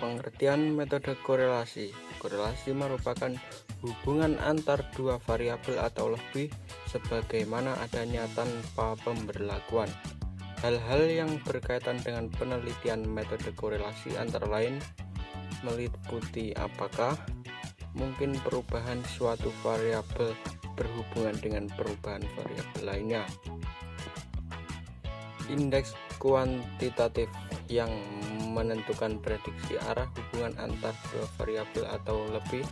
Pengertian metode korelasi. Korelasi merupakan hubungan antar dua variabel atau lebih sebagaimana adanya tanpa pemberlakuan. Hal-hal yang berkaitan dengan penelitian metode korelasi antara lain meliputi apakah mungkin perubahan suatu variabel berhubungan dengan perubahan variabel lainnya. Indeks kuantitatif yang menentukan prediksi arah hubungan antar dua variabel atau lebih.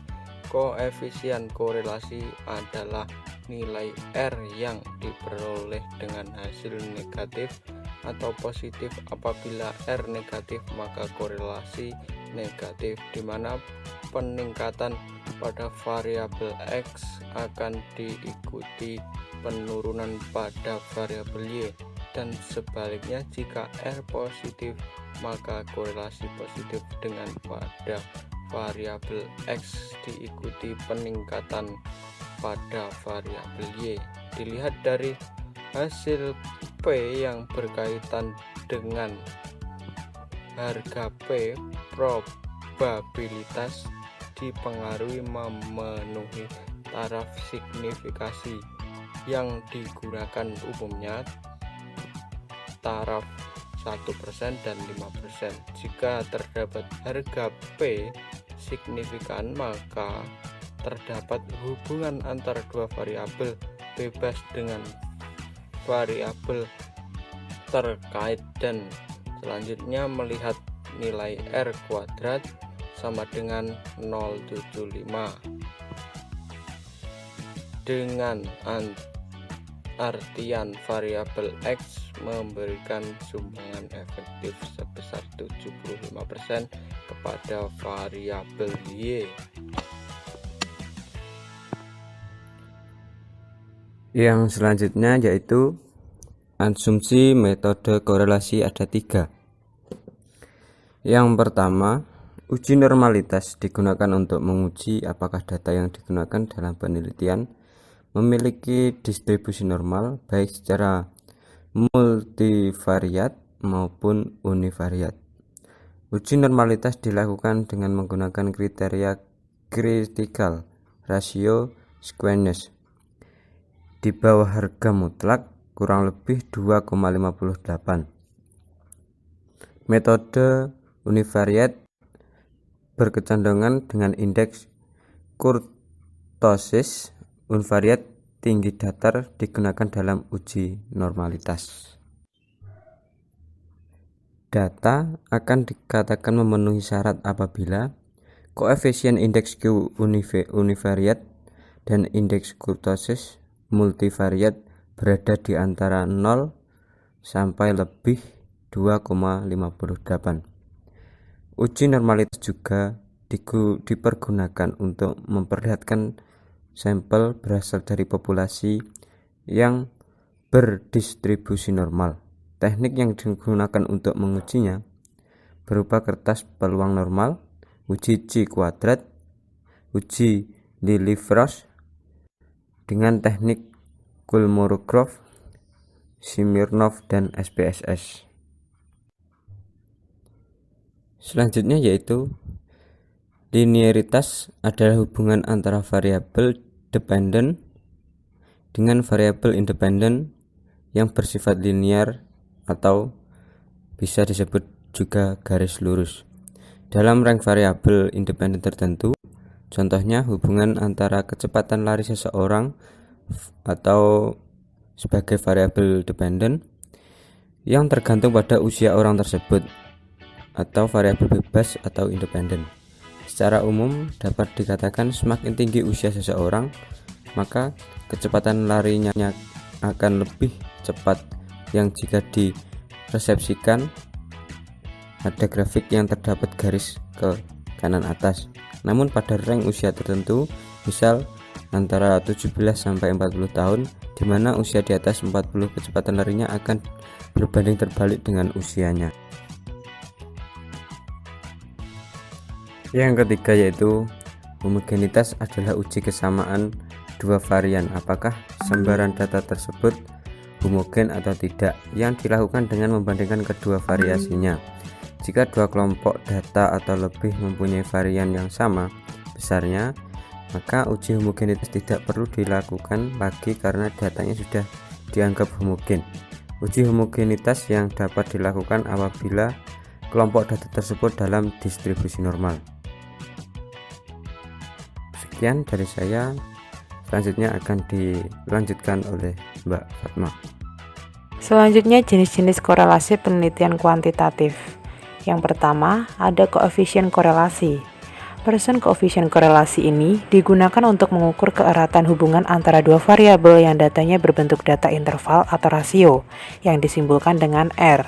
Koefisien korelasi adalah nilai R yang diperoleh dengan hasil negatif atau positif. Apabila R negatif maka korelasi negatif, di mana peningkatan pada variabel X akan diikuti penurunan pada variabel Y, dan sebaliknya jika R positif maka korelasi positif dengan pada variabel X diikuti peningkatan pada variabel Y. Dilihat dari hasil P yang berkaitan dengan harga P, probabilitas dipengaruhi memenuhi taraf signifikasi yang digunakan umumnya taraf 1% dan 5%. Jika terdapat harga P signifikan maka terdapat hubungan antara dua variabel bebas dengan variabel terkait, dan selanjutnya melihat nilai R kuadrat sama dengan 0,75 dengan artian variabel X memberikan sumbangan efektif sebesar 75% kepada variabel Y. Yang selanjutnya yaitu asumsi metode korelasi ada 3. Yang pertama, uji normalitas digunakan untuk menguji apakah data yang digunakan dalam penelitian memiliki distribusi normal baik secara multivariat maupun univariat. Uji normalitas dilakukan dengan menggunakan kriteria critical ratio squeness di bawah harga mutlak kurang lebih 2,58. Metode univariat berkecenderungan dengan indeks kurtosis. Univariat tinggi datar digunakan dalam uji normalitas. Data akan dikatakan memenuhi syarat apabila koefisien indeks Q univariat dan indeks kurtosis multivariat berada di antara 0 sampai lebih 2,58. Uji normalitas juga dipergunakan untuk memperlihatkan sampel berasal dari populasi yang berdistribusi normal. Teknik yang digunakan untuk mengujinya berupa kertas peluang normal, uji Chi kuadrat, uji Lillie-Frost dengan teknik Kolmogorov, Smirnov, dan SPSS. Selanjutnya yaitu linearitas adalah hubungan antara variabel dependent dengan variabel independent yang bersifat linear atau bisa disebut juga garis lurus dalam rangka variabel independen tertentu. Contohnya hubungan antara kecepatan lari seseorang atau sebagai variabel dependen yang tergantung pada usia orang tersebut, atau variabel bebas atau independen. Secara umum dapat dikatakan semakin tinggi usia seseorang, maka kecepatan larinya akan lebih cepat, yang jika diresepsikan pada grafik yang terdapat garis ke kanan atas. Namun pada range usia tertentu, misal antara 17 sampai 40 tahun, di mana usia di atas 40 kecepatan larinya akan berbanding terbalik dengan usianya. Yang ketiga yaitu homogenitas adalah uji kesamaan dua varian, apakah sebaran data tersebut homogen atau tidak, yang dilakukan dengan membandingkan kedua variasinya. Jika dua kelompok data atau lebih mempunyai varian yang sama besarnya, maka uji homogenitas tidak perlu dilakukan lagi karena datanya sudah dianggap homogen. Uji homogenitas yang dapat dilakukan apabila kelompok data tersebut dalam distribusi normal. Sekian dari saya, selanjutnya akan dilanjutkan oleh Mbak Fatma. Selanjutnya jenis-jenis korelasi penelitian kuantitatif. Yang pertama, ada koefisien korelasi. Persen koefisien korelasi ini digunakan untuk mengukur keeratan hubungan antara dua variabel yang datanya berbentuk data interval atau rasio yang disimbolkan dengan R.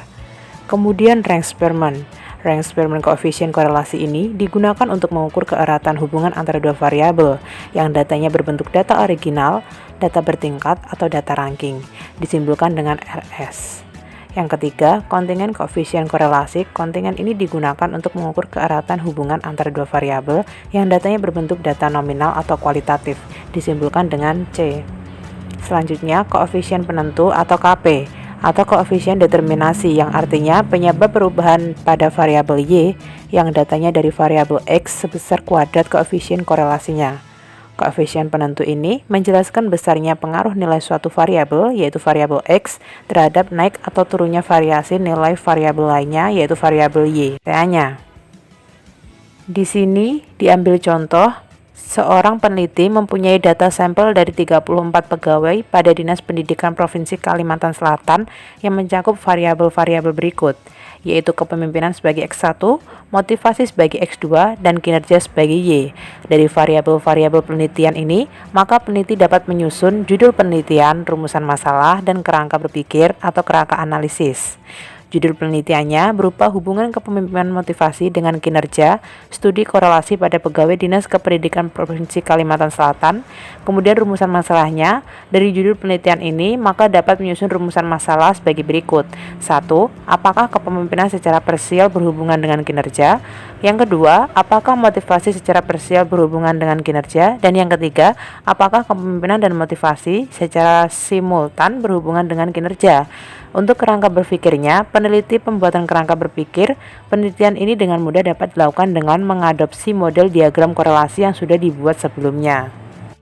Kemudian rank Spearman. Rank Spearman koefisien korelasi ini digunakan untuk mengukur keeratan hubungan antara dua variabel yang datanya berbentuk data original, data bertingkat, atau data ranking, disimbolkan dengan RS. Yang ketiga, kontingen koefisien korelasi. Kontingen ini digunakan untuk mengukur keeratan hubungan antara dua variabel yang datanya berbentuk data nominal atau kualitatif, disimbolkan dengan C. Selanjutnya, koefisien penentu atau KP, atau koefisien determinasi, yang artinya penyebab perubahan pada variabel Y yang datanya dari variabel X sebesar kuadrat koefisien korelasinya. Koefisien penentu ini menjelaskan besarnya pengaruh nilai suatu variabel, yaitu variabel X, terhadap naik atau turunnya variasi nilai variabel lainnya, yaitu variabel Y. Tanya. Di sini diambil contoh, seorang peneliti mempunyai data sampel dari 34 pegawai pada Dinas Pendidikan Provinsi Kalimantan Selatan yang mencakup variabel-variabel berikut, yaitu kepemimpinan sebagai X1, motivasi sebagai X2, dan kinerja sebagai Y. Dari variabel-variabel penelitian ini, maka peneliti dapat menyusun judul penelitian, rumusan masalah, dan kerangka berpikir atau kerangka analisis. Judul penelitiannya berupa hubungan kepemimpinan motivasi dengan kinerja, studi korelasi pada pegawai Dinas Kependidikan Provinsi Kalimantan Selatan. Kemudian rumusan masalahnya, dari judul penelitian ini maka dapat menyusun rumusan masalah sebagai berikut. 1. Apakah kepemimpinan secara parsial berhubungan dengan kinerja? Yang kedua, apakah motivasi secara parsial berhubungan dengan kinerja? Dan yang ketiga, apakah kepemimpinan dan motivasi secara simultan berhubungan dengan kinerja? Untuk kerangka berpikirnya, peneliti pembuatan kerangka berpikir, penelitian ini dengan mudah dapat dilakukan dengan mengadopsi model diagram korelasi yang sudah dibuat sebelumnya.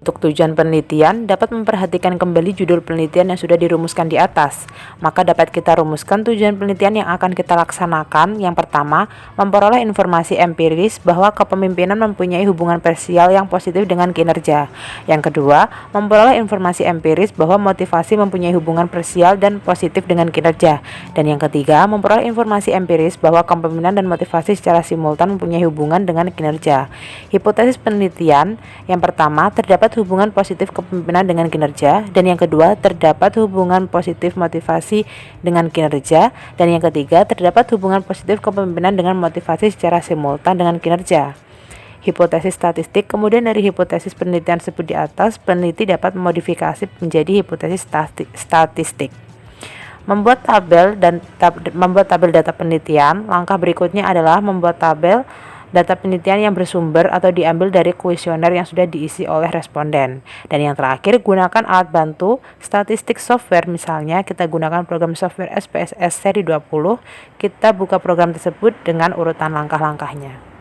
Untuk tujuan penelitian, dapat memperhatikan kembali judul penelitian yang sudah dirumuskan di atas. Maka dapat kita rumuskan tujuan penelitian yang akan kita laksanakan. Yang pertama, memperoleh informasi empiris bahwa kepemimpinan mempunyai hubungan parsial yang positif dengan kinerja. Yang kedua, memperoleh informasi empiris bahwa motivasi mempunyai hubungan parsial dan positif dengan kinerja. Dan yang ketiga, memperoleh informasi empiris bahwa kepemimpinan dan motivasi secara simultan mempunyai hubungan dengan kinerja. Hipotesis penelitian yang pertama, terdapat hubungan positif kepemimpinan dengan kinerja, dan yang kedua terdapat hubungan positif motivasi dengan kinerja, dan yang ketiga terdapat hubungan positif kepemimpinan dengan motivasi secara simultan dengan kinerja. Hipotesis statistik. Kemudian dari hipotesis penelitian tersebut di atas, peneliti dapat memodifikasi menjadi hipotesis statistik. Membuat tabel data penelitian. Langkah berikutnya adalah membuat tabel data penelitian yang bersumber atau diambil dari kuesioner yang sudah diisi oleh responden. Dan yang terakhir, gunakan alat bantu statistik software. Misalnya kita gunakan program software SPSS seri 20. Kita buka program tersebut dengan urutan langkah-langkahnya.